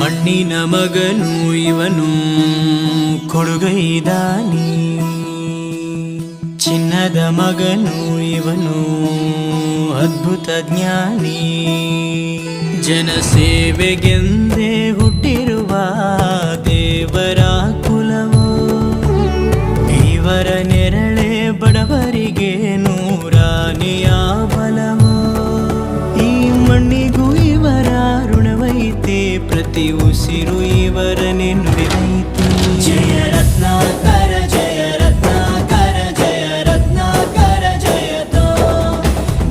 ಮಣ್ಣಿನ ಮಗನು ಇವನು ಕೊಡುಗೈದಾನಿ, ಚಿನ್ನದ ಮಗನು ಇವನು ಅದ್ಭುತ ಜ್ಞಾನಿ. ಜನಸೇವೆಗೆಂದೇ ಹುಟ್ಟಿರುವ ದೇವರ ಕುಲವೋ, ಇವರ ನೆರಳೆ ಬಡವರಿಗೆ ನೂರಾನೆಯ ಬಲವೋ. ಈ ಮಣ್ಣಿಗೂ ಇವರ ಋಣವೈತೆ, ಪ್ರತಿ ಉಸಿರು ಇವರನ್ನೇ ನುಡಿದೈತೆ. ಜಯ ರತ್ನಾಕರ ಜಯ ರತ್ನಾಕರ ಜಯ ರತ್ನಾಕರ ಜಯತೋ,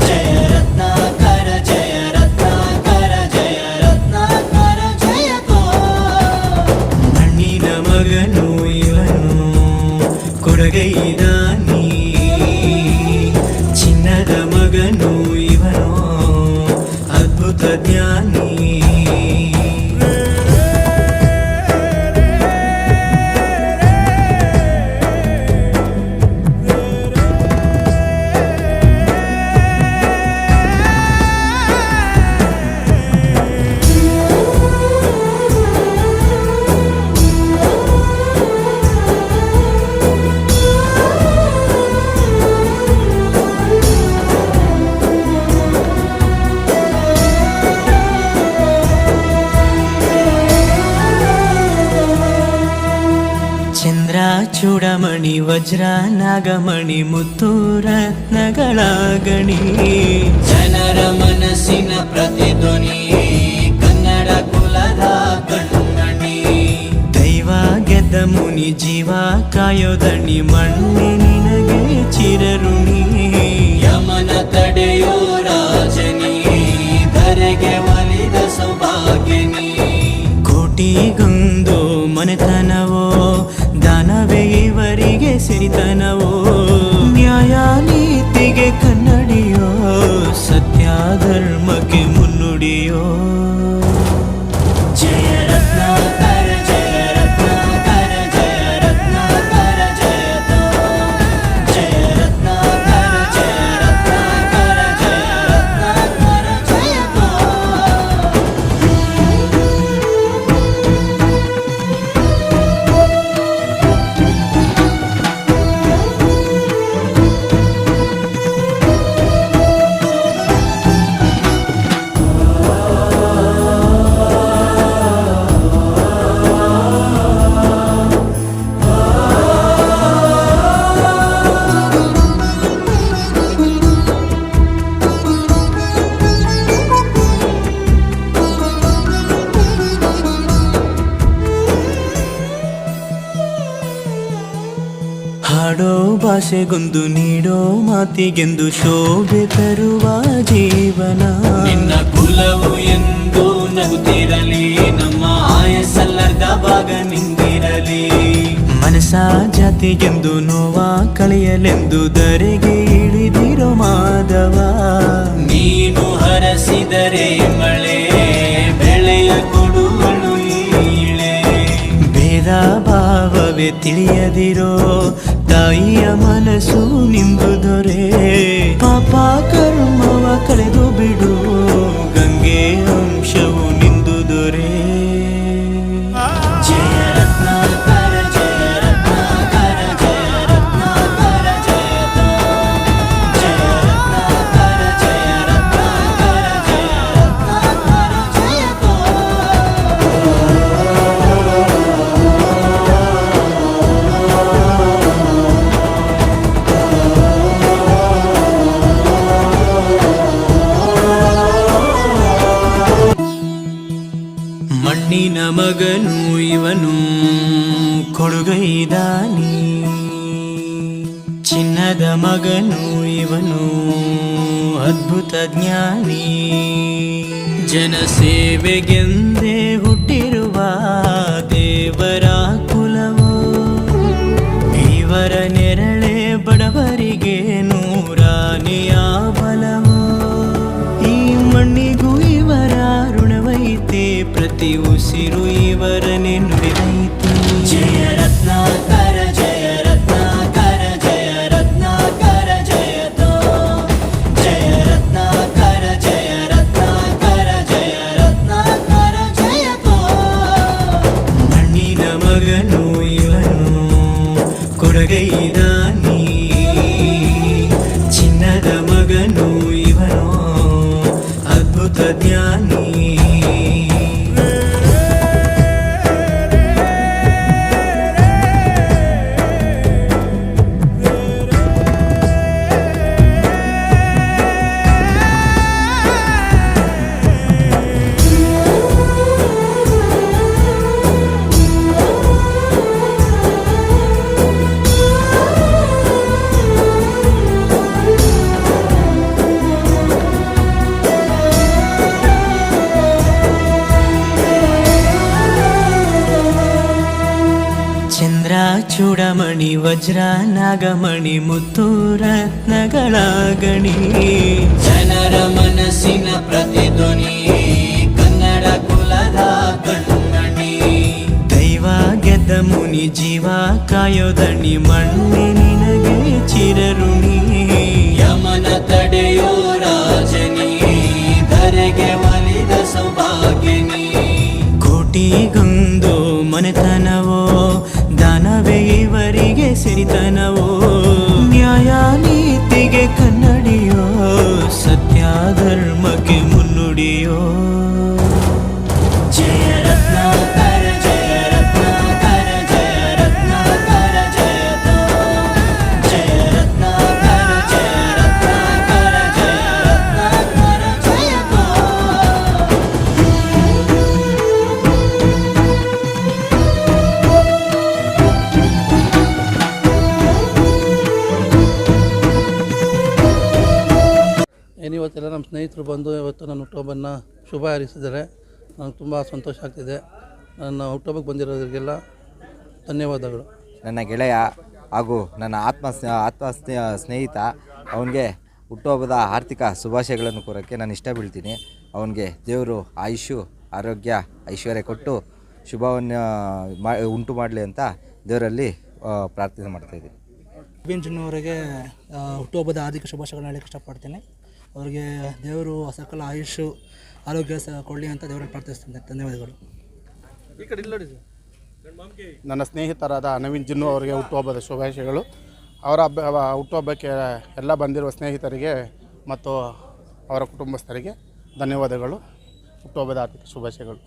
ಜಯ ರತ್ನಾಕರ ಜಯ ರತ್ನಾಕರ ಜಯ ರತ್ನಾಕರ ಜಯತೋ. ಮಣ್ಣಿನ ಮಗನು ಇವನು ಕೊಡುಗೈದಾನಿ, ಚಿನ್ನದ ಮಗನು ಇವನು ಅದ್ಭುತ ಜ್ಞಾನಿ. ಚಂದ್ರ ಚೂಡಮಣಿ ವಜ್ರ ನಾಗಮಣಿ ಮುತ್ತು ರತ್ನಗಳ ಗಣಿ, ಜನರ ಮನಸ್ಸಿನ ಪ್ರತಿಧ್ವನಿ ಕನ್ನಡ ಕುಲದ ಕಣ್ಮಣಿ. ದೈವ ಗೆದ್ದ ಮುನಿ ಜೀವ ಕಾಯೋದಣಿ, ಮಣ್ಣಿ ನಿನಗೆ ಚಿರಋಣಿ. ಯಮನ ತಡೆಯೋ ರಾಜನಿ, ಧರೆಗೆ ಒಲಿದ ಸೌಭಾಗ್ಯನಿ. ಕೋಟಿಗೊಂದು ಮನೆತನವೋ, ದಾನವೇ ಇವರಿಗೆ ಸಿರಿತನವೋ. ನ್ಯಾಯ ನೀತಿಗೆ ಕನ್ನಡಿಯೋ, ಸತ್ಯ ಧರ್ಮಕ್ಕೆ ಮುನ್ನುಡಿಯೋ. ಜಯ ರತ್ನಾಕರ ಜಯ ರತ್ನಾಕರ ಜಯ ರತ್ನಾಕರ ಜಯತೋ, ಜಯ ರತ್ನಾಕರ ಜಯ ರತ್ನಾಕರ ಜಯ ರತ್ನಾಕರ ಜಯತೋ. ಹಾಡೋ ಭಾಷೆಗೊಂದು ನೀಡೋ ಮಾತಿಗೆಂದು ಶೋಭೆ ತರುವ ಜೀವನ. ನಿನ್ನ ಕುಲವು ಎಂದು ನಗುತ್ತಿರಲಿ, ನಮ್ಮ ಆಯಸ್ಸಲ್ಲದ ಭಾಗ ನಿಂದಿರಲಿ. ಮನಸ ಜಾತಿಗೆಂದು ನೋವ ಕಳೆಯಲೆಂದು ಧರೆಗೆ ಇಳಿದಿರೋ ಮಾಧವ. ನೀನು ಹರಸಿದರೆ ಮಳೆ ಬೆಳೆಯ ಕೊಡುವಳು ಈಳೆ. ಭೇದ ಭಾವವೇ ತಿಳಿಯದಿರೋ ತಾಯಿಯ ಮನಸ್ಸು ನಿಂದು ದೊರೆ. ಪಾಪ ಕರ್ಮವ ಕಳೆದು ಬಿಡು, ಗಂಗೆ ಅಂಶವು ನಿಂದು ದೊರೆ. ಜಯ ರತ್ನಾಕರ ಜಯ ರತ್ನಾಕರ ಜಯ ರತ್ನಾಕರ ಜಯತೋ, ಜಯ ರತ್ನಾಕರ ಜಯ ರತ್ನಾಕರ ಜಯ ರತ್ನಾಕರ ಜಯತೋ. ಮಣ್ಣಿನ ಮಗನು ಇವನು ಕೊಡುಗೈದಾನಿ, ಚಿನ್ನದ ಮಗನು ಇವನು ಅದ್ಭುತ ಜ್ಞಾನಿ. ಜನಸೇವೆಗೆಂದೇ ಹುಟ್ಟಿರುವ ದೇವರ ಕುಲವೋ, ಇವರ ನೆರಳೆ ಬಡವರಿಗೆ ನೂರಾನೆಯ ಬಲವೋ. ಈ ಮಣ್ಣಿಗೂ ಇವರ ಋಣವೈತೆ, ಪ್ರತಿ ಉಸಿರು ಇವರನ್ನೇ ನುಡಿದೈತೆ. ಜಯ ರತ್ನಾಕರ ಜಯ ರತ್ನಾಕರ ಜಯ ರತ್ನಾಕರ ಜಯತೋ, ಜಯ ರತ್ನಾಕರ ಜಯ ರತ್ನಾಕರ ಜಯ ರತ್ನಾಕರ ಜಯತೋ. ಬೆಳಗೈದಾನಿ ಚಿನ್ನದ ಮಗನು ಇವನು ಅದ್ಭುತ ಜ್ಞಾನಿ. ಚಂದ್ರ ಚೂಡಮಣಿ ವಜ್ರ ನಾಗಮಣಿ ಮುತ್ತು ರತ್ನಗಳ ಗಣಿ, ಜನರ ಮನಸ್ಸಿನ ಪ್ರತಿಧ್ವನಿ ಕನ್ನಡ ಕುಲದ ಕಣ್ಮಣಿ. ದೈವ ಗೆದ್ದ ಮುನಿ ಜೀವ ಕಾಯೋದಣಿ ಮಣ್ಣೆ ನಿನಗೆ ಚಿರಋಣಿ. ಯಮನ ತಡೆಯೋ ರಾಜನಿ ಧರೆಗೆ ಒಲಿದ ಸೌಭಾಗ್ಯನಿ. ಕೋಟಿಗೊಂದು ಮನೆತನವೋ ದಾನವೇ ಇವರಿಗೆ ಸಿರಿತನವೋ. ನ್ಯಾಯ ನೀತಿಗೆ ಕನ್ನಡಿಯೋ ಸತ್ಯ ಧರ್ಮಕ್ಕೆ ಮುನ್ನುಡಿಯೋ. ಜಯ ರತ್ನಾಕರ ಜಯ ರತ್ನಾಕರ ಜಯ ರತ್ನಾಕರ ಜಯತೋ. ಜಯ ರತ್ನಾಕರ ಜಯ ರತ್ನಾಕರ ಜಯ ರತ್ನಾಕರ ಜಯತೋ. ಏನಿವತ್ತೆಲ್ಲ ನಮ್ಮ ಸ್ನೇಹಿತರು ಬಂದು ಇವತ್ತು ನನ್ನ ಹುಟ್ಟುಹಬ್ಬನ ಶುಭ ಹಾರೈಸಿದ್ದಾರೆ. ನನಗೆ ತುಂಬ ಸಂತೋಷ ಆಗ್ತಿದೆ. ನನ್ನ ಹುಟ್ಟುಹಬ್ಬಕ್ಕೆ ಬಂದಿರೋರಿಗೆಲ್ಲ ಧನ್ಯವಾದಗಳು. ನನ್ನ ಗೆಳೆಯ ಹಾಗೂ ನನ್ನ ಆತ್ಮ ಸ್ನೇಹಿತ ಅವನಿಗೆ ಹುಟ್ಟುಹಬ್ಬದ ಆರ್ಥಿಕ ಶುಭಾಶಯಗಳನ್ನು ಕೋರೋಕ್ಕೆ ನಾನು ಇಷ್ಟ ಬೀಳ್ತೀನಿ. ಅವನಿಗೆ ದೇವರು ಆಯುಷು ಆರೋಗ್ಯ ಐಶ್ವರ್ಯ ಕೊಟ್ಟು ಶುಭವನ್ನು ಉಂಟು ಮಾಡಲಿ ಅಂತ ದೇವರಲ್ಲಿ ಪ್ರಾರ್ಥನೆ ಮಾಡ್ತಾಯಿದ್ದೀನಿ. ನವೀನ್ ಜುನ್ನು ಅವರಿಗೆ ಹುಟ್ಟುಹಬ್ಬದ ಆರ್ಥಿಕ ಶುಭಾಶಯಗಳನ್ನ ಹೇಳಕ್ಕೆ ಇಷ್ಟಪಡ್ತೀನಿ. ಅವರಿಗೆ ದೇವರು ಸಕಲ ಆಯುಷು ಆರೋಗ್ಯ ಕೊಡಲಿ ಅಂತ ದೇವರಲ್ಲಿ ಪ್ರಾರ್ಥಿಸ್ತೀನಿ. ಧನ್ಯವಾದಗಳು. ನನ್ನ ಸ್ನೇಹಿತರಾದ ನವೀನ್ ಜುನ್ನು ಅವರಿಗೆ ಹುಟ್ಟುಹಬ್ಬದ ಶುಭಾಶಯಗಳು. ಅವರ ಹುಟ್ಟುಹಬ್ಬಕ್ಕೆ ಎಲ್ಲ ಬಂದಿರುವ ಸ್ನೇಹಿತರಿಗೆ ಮತ್ತು ಅವರ ಕುಟುಂಬಸ್ಥರಿಗೆ ಧನ್ಯವಾದಗಳು. ಹುಟ್ಟುಹಬ್ಬದ ಆರ್ಥಿಕ ಶುಭಾಶಯಗಳು.